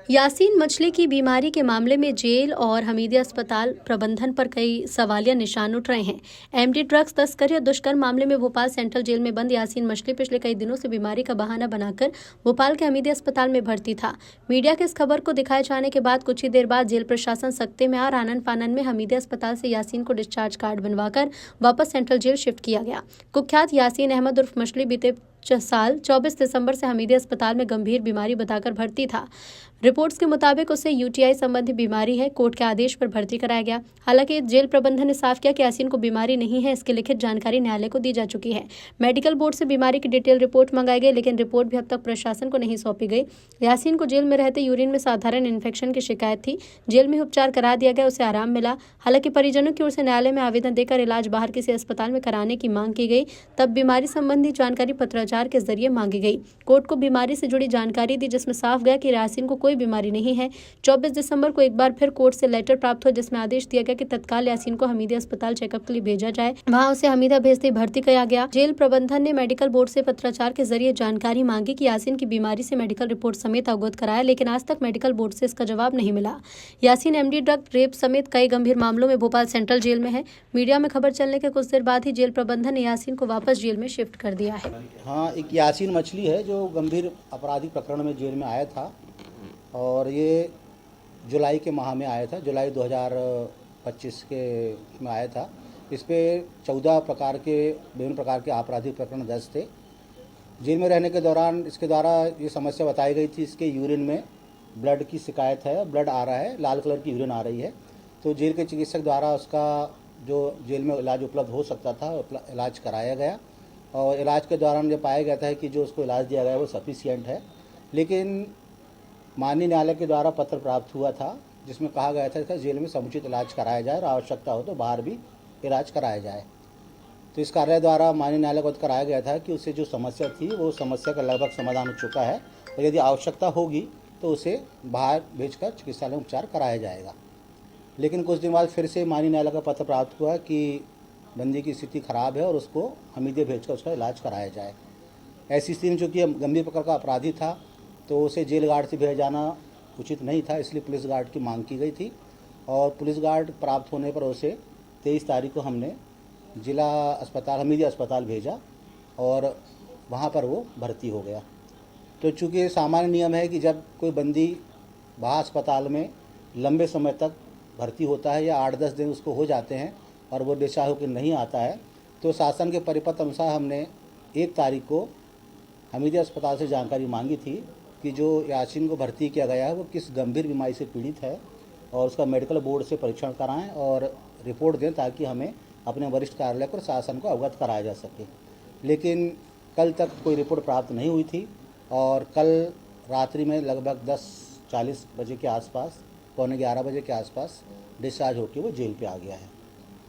यासीन मछली की बीमारी के मामले में जेल और हमीदिया अस्पताल प्रबंधन पर कई सवालिया निशान उठ रहे हैं। एमडी ड्रग्स तस्करी और दुष्कर्म मामले में भोपाल सेंट्रल जेल में बंद यासीन मछली पिछले कई दिनों से बीमारी का बहाना बनाकर भोपाल के हमीदिया अस्पताल में भर्ती था। मीडिया के इस खबर को दिखाए जाने के बाद कुछ ही देर बाद जेल प्रशासन सख्ते में आ आनन फानन में हमीदिया अस्पताल से यासीन को डिस्चार्ज कार्ड बनवाकर वापस सेंट्रल जेल शिफ्ट किया गया। कुख्यात यासीन अहमद उर्फ मछली बीते साल 24 दिसंबर से हमीदिया अस्पताल में गंभीर बीमारी बताकर भर्ती था। रिपोर्ट्स के मुताबिक उसे यूटीआई संबंधी बीमारी है। कोर्ट के आदेश पर भर्ती कराया गया। हालांकि जेल प्रबंधन ने साफ किया कि यासीन को बीमारी नहीं है। इसकी लिखित जानकारी न्यायालय को दी जा चुकी है। मेडिकल बोर्ड से बीमारी की डिटेल रिपोर्ट मंगाई गई, लेकिन रिपोर्ट भी अब तक प्रशासन को नहीं सौंपी गई। यासीन को जेल में रहते यूरिन में साधारण इन्फेक्शन की शिकायत थी। जेल में उपचार करा दिया गया, उसे आराम मिला। हालांकि परिजनों की ओर से न्यायालय में आवेदन देकर इलाज बाहर किसी अस्पताल में कराने की मांग की गई। तब बीमारी संबंधी जानकारी पत्राचार के जरिए मांगी गई। कोर्ट को बीमारी से जुड़ी जानकारी दी, जिसमें साफ गया कि यासीन को कोई बीमारी नहीं है। 24 दिसंबर को एक बार फिर कोर्ट से लेटर प्राप्त हुआ, जिसमें आदेश दिया गया कि तत्काल यासीन को हमीदिया अस्पताल चेकअप के लिए भेजा जाए। वहां उसे हमीदिया भेजते भर्ती किया गया। जेल प्रबंधन ने मेडिकल बोर्ड से पत्राचार के जरिए जानकारी मांगी कि यासीन की बीमारी से मेडिकल रिपोर्ट समेत अवगत कराया, लेकिन आज तक मेडिकल बोर्ड से इसका जवाब नहीं मिला। यासीन एमडी ड्रग, रेप समेत कई गंभीर मामलों में भोपाल सेंट्रल जेल में है। मीडिया में खबर चलने के कुछ देर बाद ही जेल प्रबंधन ने यासीन को वापस जेल में शिफ्ट कर दिया है। हाँ, एक यासीन मछली है जो गंभीर आपराधिक प्रकरण में जेल में आया था और ये जुलाई के माह में आया था। जुलाई 2025 के में आया था। इस पे 14 प्रकार के विभिन्न प्रकार के आपराधिक प्रकरण दर्ज थे। जेल में रहने के दौरान इसके द्वारा ये समस्या बताई गई थी, इसके यूरिन में ब्लड की शिकायत है, ब्लड आ रहा है, लाल कलर की यूरिन आ रही है। तो जेल के चिकित्सक द्वारा उसका जो जेल में इलाज उपलब्ध हो सकता था इलाज कराया गया और इलाज के दौरान ये पाया गया था कि जो उसको इलाज दिया गया है वो सफिशिएंट है। लेकिन माननीय न्यायालय के द्वारा पत्र प्राप्त हुआ था जिसमें कहा गया था कि जेल में समुचित इलाज कराया जाए और आवश्यकता हो तो बाहर भी इलाज कराया जाए। तो इस कार्यालय द्वारा माननीय न्यायालय को कराया गया था कि उससे जो समस्या थी वो समस्या का लगभग समाधान हो चुका है और यदि आवश्यकता होगी तो उसे बाहर भेजकर चिकित्सालय में उपचार कराया जाएगा। लेकिन कुछ दिन बाद फिर से माननीय न्यायालय का पत्र प्राप्त हुआ कि बंदी की स्थिति खराब है और उसको हमीदिया भेजकर उसका इलाज कराया जाए। ऐसी स्थिति में चूँकि गंभीर प्रकार का अपराधी था तो उसे जेल गार्ड से भेजा जाना उचित नहीं था, इसलिए पुलिस गार्ड की मांग की गई थी और पुलिस गार्ड प्राप्त होने पर उसे 23 तारीख को हमने जिला अस्पताल हमीदिया अस्पताल भेजा और वहाँ पर वो भर्ती हो गया। तो चूँकि सामान्य नियम है कि जब कोई बंदी बाहर अस्पताल में लंबे समय तक भर्ती होता है या 8-10 दिन उसको हो जाते हैं और वो डिस्चार्ज होकर नहीं आता है, तो शासन के परिपत्र अनुसार हमने 1 तारीख को हमीदिया अस्पताल से जानकारी मांगी थी कि जो यासीन को भर्ती किया गया है वो किस गंभीर बीमारी से पीड़ित है और उसका मेडिकल बोर्ड से परीक्षण कराएं और रिपोर्ट दें ताकि हमें अपने वरिष्ठ कार्यालय को शासन को अवगत कराया जा सके। लेकिन कल तक कोई रिपोर्ट प्राप्त नहीं हुई थी और कल रात्रि में लगभग 10:40 बजे के आसपास, पौने 11 बजे के आसपास डिस्चार्ज होकर वो जेल पे आ गया है।